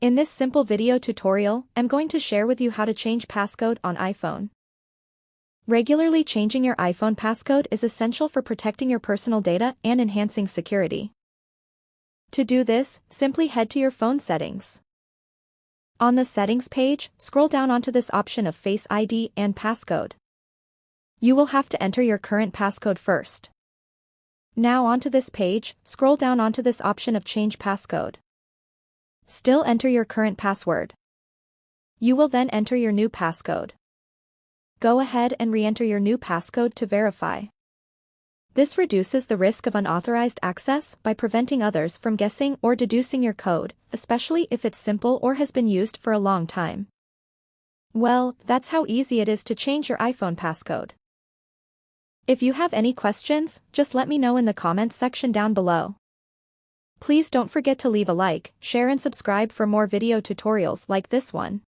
In this simple video tutorial, I'm going to share with you how to change passcode on iPhone. Regularly changing your iPhone passcode is essential for protecting your personal data and enhancing security. To do this, simply head to your phone settings. On the settings page, scroll down onto this option of Face ID and passcode. You will have to enter your current passcode first. Now onto this page, scroll down onto this option of Change Passcode. Still enter your current password. You will then enter your new passcode. Go ahead and re-enter your new passcode to verify. This reduces the risk of unauthorized access by preventing others from guessing or deducing your code, especially if it's simple or has been used for a long time. Well, that's how easy it is to change your iPhone passcode. If you have any questions, just let me know in the comments section down below. Please don't forget to leave a like, share and subscribe for more video tutorials like this one.